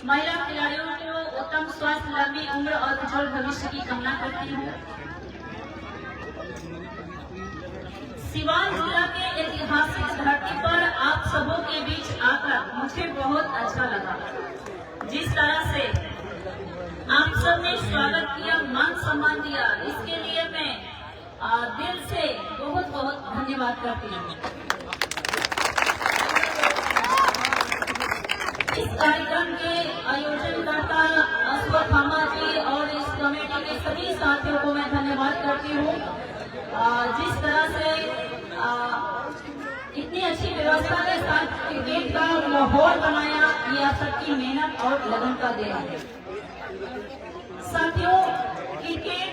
महिला खिलाड़ियों को उत्तम स्वास्थ्य, लंबी उम्र और उज्जवल भविष्य की कामना करती हूँ। सिवान जिला के ऐतिहासिक धरती पर आप सबों के बीच आकर मुझे बहुत अच्छा लगा। जिस तरह से आप सबने स्वागत किया, मान सम्मान दिया, इसके लिए मैं दिल से बहुत बहुत धन्यवाद करती हूँ। इस कार्यक्रम के आयोजनकर्ता अश्वत्थामा जी और इस कमेटी के सभी साथियों को मैं धन्यवाद करती हूँ। जिस तरह से इतनी अच्छी व्यवस्था के साथ क्रिकेट का माहौल बनाया, ये आप सबकी मेहनत और लगन का देन है। साथियों, क्रिकेट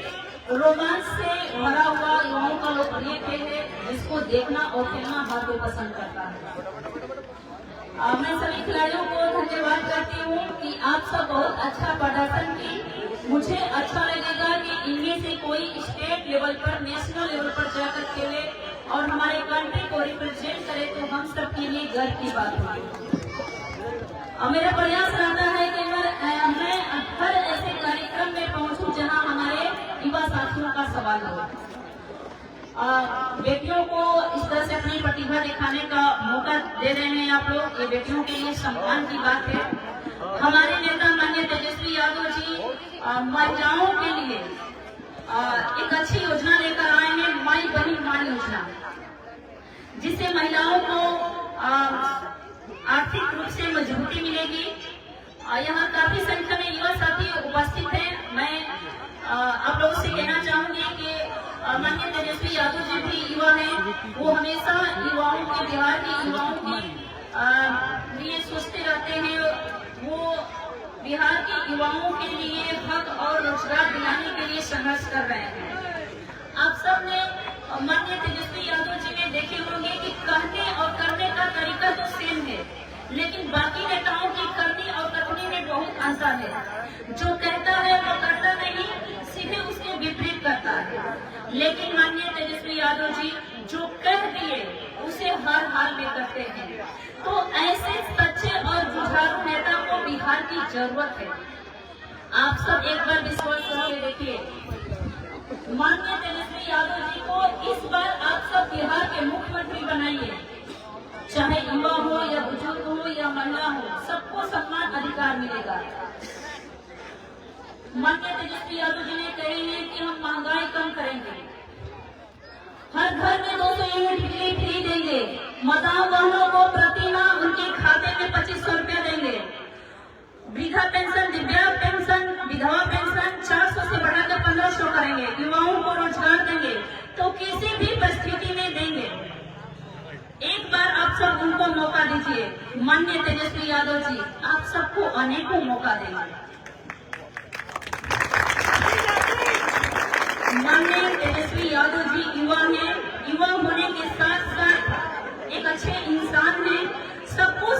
रोमांच से भरा हुआ युवाओं का लोकप्रिय खेल है, जिसको देखना और खेलना हर कोई पसंद करता है। मैं सभी खिलाड़ियों को धन्यवाद करती हूँ कि आप सब बहुत अच्छा प्रदर्शन की। मुझे अच्छा लगेगा कि इनमें से कोई स्टेट लेवल पर, नेशनल लेवल पर जाकर खेले और हमारे कंट्री को रिप्रेजेंट करे, तो हम सब के लिए गर्व की बात होगी। मेरा प्रयास रहता है कि मैं हर ऐसे कार्यक्रम में पहुंचूं जहां हमारे युवा साथियों का सवाल हो। बेटियों को इस तरह से अपनी प्रतिभा दिखाने का मौका दे रहे हैं आप लोग, ये बेटियों के लिए सम्मान की बात है। हमारे नेता माननीय तेजस्वी यादव जी महिलाओं के लिए एक अच्छी योजना लेकर आए हैं, माई बहन मान योजना, जिससे महिलाओं को आर्थिक रूप से मजबूती मिलेगी। यहाँ काफी संख्या में युवा साथी उपस्थित हैं। मैं आप लोगों से कहना चाहूंगी कि माननीय तेजस्वी यादव जी भी युवा हैं, वो हमेशा युवाओं के, बिहार के युवाओं के लिए सोचते रहते हैं। वो बिहार के युवाओं के लिए हक और रोजगार दिलाने के लिए संघर्ष कर रहे हैं। आप सब ने माननीय तेजस्वी यादव जी ने देखे होंगे कि कहने और करने का तरीका तो सेम है, लेकिन बाकी नेताओं की करनी और करने में बहुत अंतर है। जो कहता है वो करता नहीं, सीधे उसके विपरीत करता है। लेकिन माननीय तेजस्वी यादव जी जो कह दिए उसे हर हाल में करते हैं। तो ऐसे सच्चे और जुझारू नेता को बिहार की जरूरत है। आप सब एक बार विश्वास करके देखिए, माननीय तेजस्वी यादव जी को इस बार आप सब बिहार के मुख्यमंत्री बनाइए। चाहे युवा हो या बुजुर्ग हो या महिला हो, सबको समान अधिकार मिलेगा। माननीय तेजस्वी यादव जी ने कहे हैं कि हम महंगाई कम करेंगे, हर घर में 200 यूनिट बिजली फ्री देंगे, माताओं बहनों को प्रति माह उनके खाते में 2500 रुपया देंगे, वृद्धा पेंशन, दिव्यांग पेंशन, विधवा पेंशन 400 से बढ़ाकर 1500 करेंगे, युवाओं को रोजगार देंगे, तो किसी भी परिस्थिति में देंगे। एक बार आप सब उनको मौका दीजिए। माननीय तेजस्वी यादव जी आप सबको अनेकों मौका देंगे। माननीय तेजस्वी यादव जी युवा हैं, युवा होने के साथ साथ एक अच्छे इंसान हैं, सबको